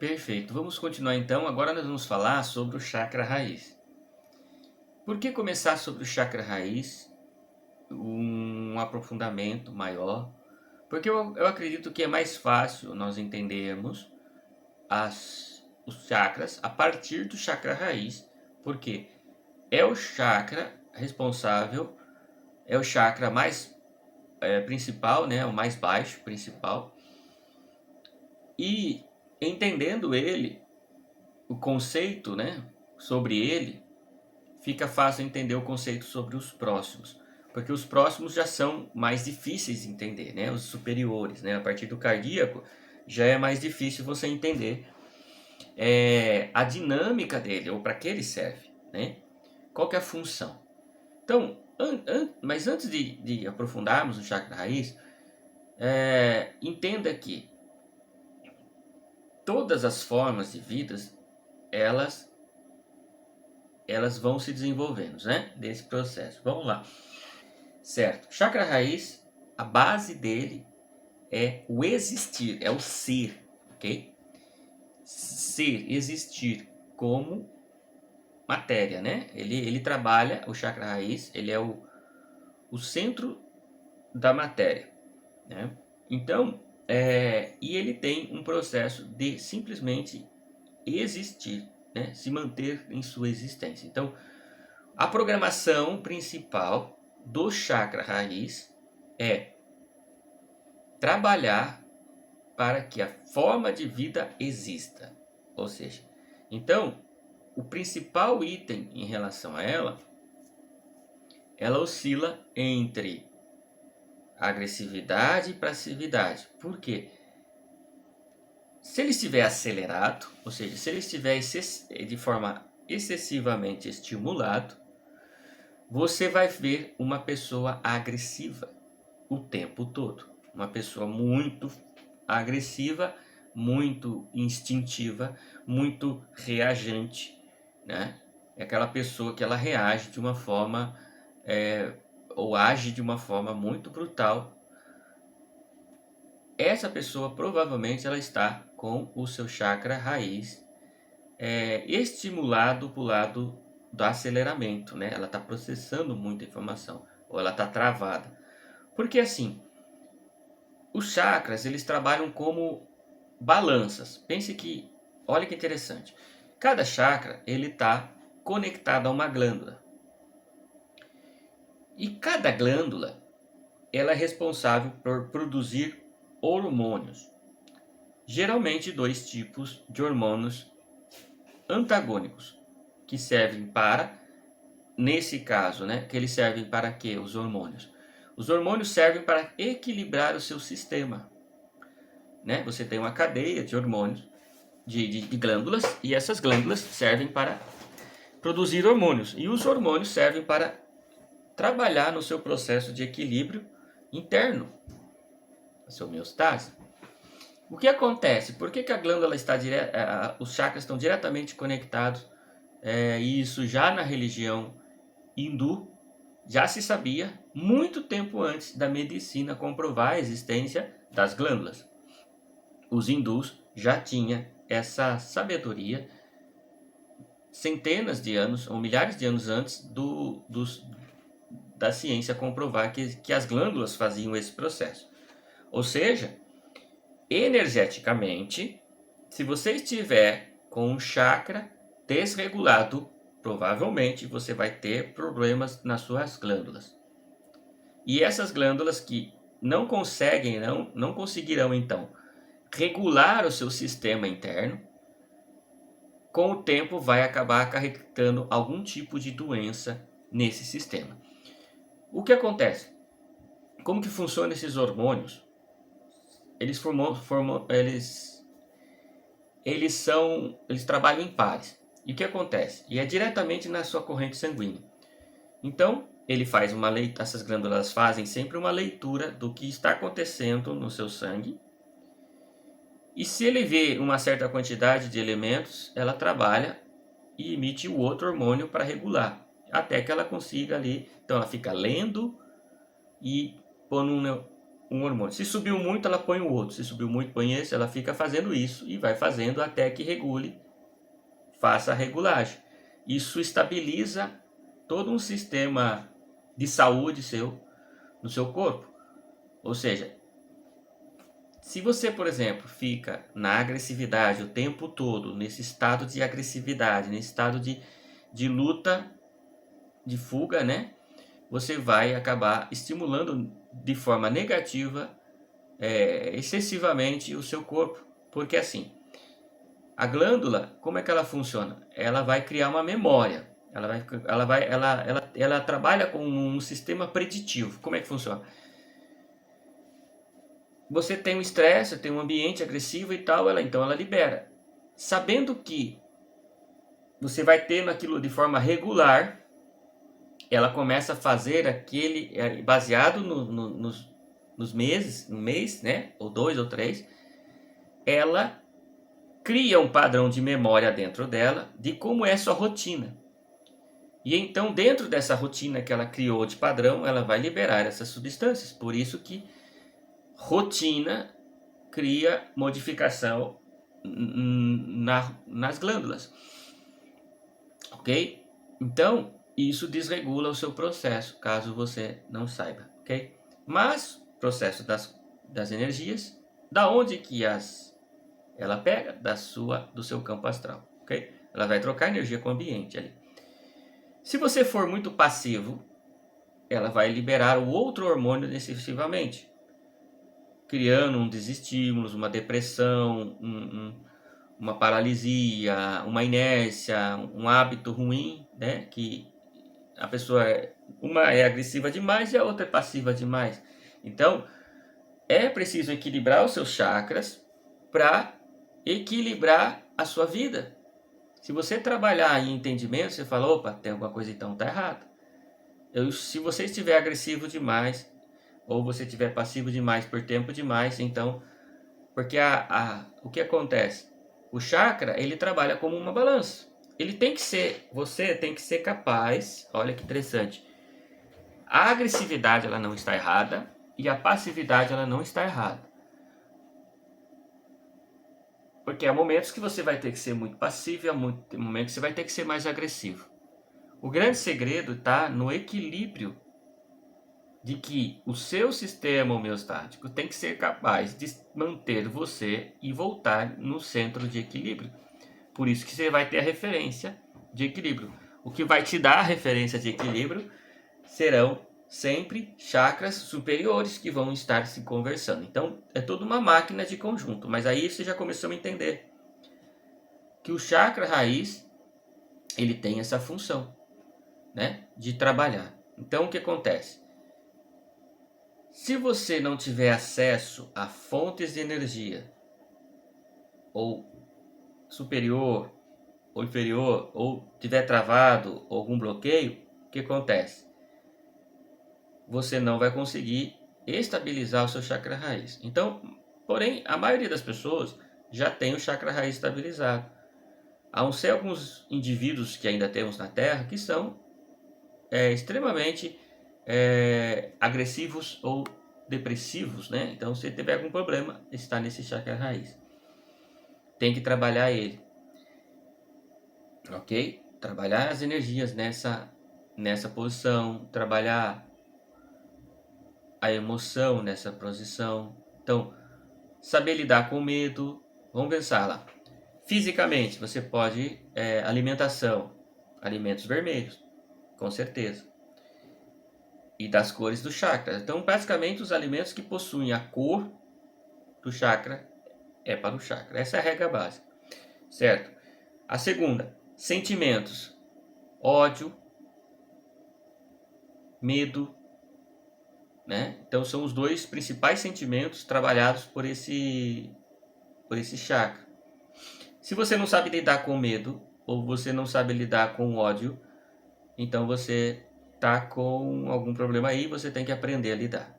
Perfeito. Vamos continuar então. Agora nós vamos falar sobre o chakra raiz. Por que começar sobre o chakra raiz? Um aprofundamento maior. Porque eu acredito que é mais fácil nós entendermos os chakras a partir do chakra raiz. Porque é o chakra responsável, é o chakra mais principal, né? O mais baixo principal. E entendendo ele, o conceito, né, sobre ele, fica fácil entender o conceito sobre os próximos, porque os próximos já são mais difíceis de entender, né, os superiores, né, a partir do cardíaco já é mais difícil você entender a dinâmica dele, ou para que ele serve, né, qual que é a função. Então, mas antes de aprofundarmos o chakra raiz, entenda que todas as formas de vidas, elas vão se desenvolvendo, né? Desse processo. Vamos lá. Certo. Chakra raiz, a base dele é o existir, é o ser, ok? Ser, existir como matéria, né? Ele trabalha, o chakra raiz, ele é o centro da matéria, né? Então, e ele tem um processo de simplesmente existir, né? Se manter em sua existência. Então, a programação principal do chakra raiz é trabalhar para que a forma de vida exista. Ou seja, então, o principal item em relação a ela oscila entre agressividade e passividade. Por quê? Se ele estiver acelerado, ou seja, se ele estiver de forma excessivamente estimulado, você vai ver uma pessoa agressiva o tempo todo. Uma pessoa muito agressiva, muito instintiva, muito reagente, né? É aquela pessoa que ela reage de uma forma ou age de uma forma muito brutal. Essa pessoa provavelmente ela está com o seu chakra raiz estimulado para o lado do aceleramento, né? Ela está processando muita informação ou ela está travada. Porque assim, os chakras, eles trabalham como balanças. Pense que, olha que interessante. Cada chakra, ele está conectado a uma glândula. E cada glândula, ela é responsável por produzir hormônios. Geralmente dois tipos de hormônios antagônicos, que servem para, nesse caso, né, que eles servem para quê? Os hormônios. Os hormônios servem para equilibrar o seu sistema, né? Você tem uma cadeia de hormônios, de glândulas, e essas glândulas servem para produzir hormônios. E os hormônios servem para trabalhar no seu processo de equilíbrio interno, a sua homeostase. O que acontece? Por que a glândula está os chakras estão diretamente conectados? Isso já na religião hindu já se sabia muito tempo antes da medicina comprovar a existência das glândulas. Os hindus já tinham essa sabedoria centenas de anos ou milhares de anos antes da ciência comprovar que as glândulas faziam esse processo. Ou seja, energeticamente, se você estiver com um chakra desregulado, provavelmente você vai ter problemas nas suas glândulas. E essas glândulas que não conseguem, não conseguirão então regular o seu sistema interno, com o tempo vai acabar acarretando algum tipo de doença nesse sistema. O que acontece? Como que funcionam esses hormônios? Eles trabalham em pares. E o que acontece? E é diretamente na sua corrente sanguínea. Então, ele faz uma leitura, essas glândulas fazem sempre uma leitura do que está acontecendo no seu sangue. E se ele vê uma certa quantidade de elementos, ela trabalha e emite o outro hormônio para regular, até que ela consiga ali. Então ela fica lendo e um hormônio. Se subiu muito, ela põe o outro. Se subiu muito, põe esse. Ela fica fazendo isso e vai fazendo até que regule, faça a regulagem. Isso estabiliza todo um sistema de saúde no seu corpo. Ou seja, se você, por exemplo, fica na agressividade o tempo todo, nesse estado de agressividade, nesse estado de luta, de fuga, né? Você vai acabar estimulando de forma negativa, excessivamente o seu corpo. Porque assim, a glândula, como é que ela funciona? Ela vai criar uma memória. Ela trabalha com um sistema preditivo. Como é que funciona? Você tem um estresse, tem um ambiente agressivo e tal, então ela libera. Sabendo que você vai tendo aquilo de forma regular, ela começa a fazer aquele, baseado nos meses, no mês, né? Ou 2 ou 3, ela cria um padrão de memória dentro dela de como é sua rotina. E então, dentro dessa rotina que ela criou de padrão, ela vai liberar essas substâncias. Por isso que rotina cria modificação nas glândulas. Ok? Então, isso desregula o seu processo, caso você não saiba. Ok? Mas, processo das energias, da onde que ela pega? Do seu campo astral. Ok? Ela vai trocar energia com o ambiente ali. Se você for muito passivo, ela vai liberar o outro hormônio excessivamente, criando um desestímulo, uma depressão, uma paralisia, uma inércia, um hábito ruim, né? Que a pessoa uma é agressiva demais e a outra é passiva demais. Então, é preciso equilibrar os seus chakras para equilibrar a sua vida. Se você trabalhar em entendimento, você fala, opa, tem alguma coisa então tá errado. Se você estiver agressivo demais, ou você estiver passivo demais por tempo demais, então, porque o que acontece? O chakra, ele trabalha como uma balança. Você tem que ser capaz, olha que interessante. A agressividade, ela não está errada, e a passividade, ela não está errada. Porque há momentos que você vai ter que ser muito passivo e há momentos que você vai ter que ser mais agressivo. O grande segredo está no equilíbrio de que o seu sistema homeostático tem que ser capaz de manter você e voltar no centro de equilíbrio. Por isso que você vai ter a referência de equilíbrio. O que vai te dar a referência de equilíbrio serão sempre chakras superiores que vão estar se conversando. Então, é toda uma máquina de conjunto. Mas aí você já começou a entender que o chakra raiz, ele tem essa função, né, de trabalhar. Então, o que acontece? Se você não tiver acesso a fontes de energia, ou superior, ou inferior, ou tiver travado algum bloqueio, o que acontece? Você não vai conseguir estabilizar o seu chakra raiz. Então, porém, a maioria das pessoas já tem o chakra raiz estabilizado. Há não ser alguns indivíduos que ainda temos na Terra que são extremamente agressivos ou depressivos, né? Então, se tiver algum problema, está nesse chakra raiz. Tem que trabalhar ele, ok? Trabalhar as energias nessa posição, trabalhar a emoção nessa posição. Então, saber lidar com o medo. Vamos pensar lá. Fisicamente, você pode alimentação, alimentos vermelhos, com certeza. E das cores do chakra. Então, praticamente os alimentos que possuem a cor do chakra é para o chakra. Essa é a regra básica, certo? A segunda, sentimentos: ódio, medo, né? Então são os dois principais sentimentos trabalhados por esse chakra. Se você não sabe lidar com medo ou você não sabe lidar com ódio, então você tá com algum problema aí, você tem que aprender a lidar.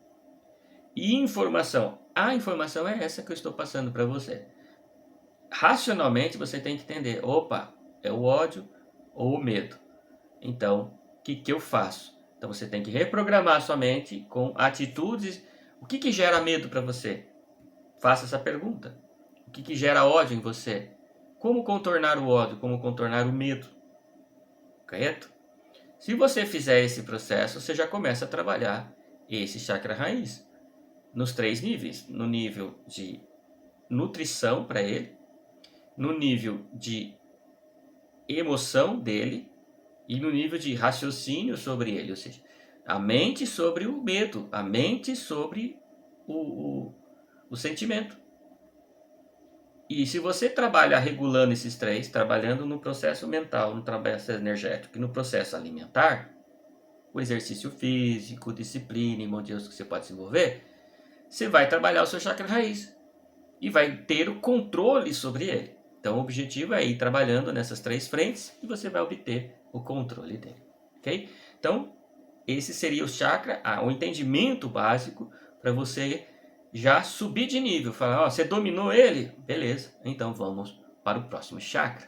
E informação, a informação é essa que eu estou passando para você. Racionalmente você tem que entender, opa, é o ódio ou o medo. Então, o que eu faço? Então você tem que reprogramar sua mente com atitudes O que gera medo para você? Faça essa pergunta. O que gera ódio em você? Como contornar o ódio? Como contornar o medo? Correto? Se você fizer esse processo, você já começa a trabalhar esse chakra raiz nos 3 níveis. No nível de nutrição para ele, no nível de emoção dele e no nível de raciocínio sobre ele. Ou seja, a mente sobre o medo, a mente sobre o sentimento. E se você trabalha regulando esses 3, trabalhando no processo mental, no processo energético e no processo alimentar, o exercício físico, disciplina e modelos que você pode desenvolver, você vai trabalhar o seu chakra raiz e vai ter o controle sobre ele. Então o objetivo é ir trabalhando nessas 3 frentes e você vai obter o controle dele. Ok? Então esse seria o chakra, o entendimento básico para você já subir de nível. Falar, ó, você dominou ele? Beleza, então vamos para o próximo chakra.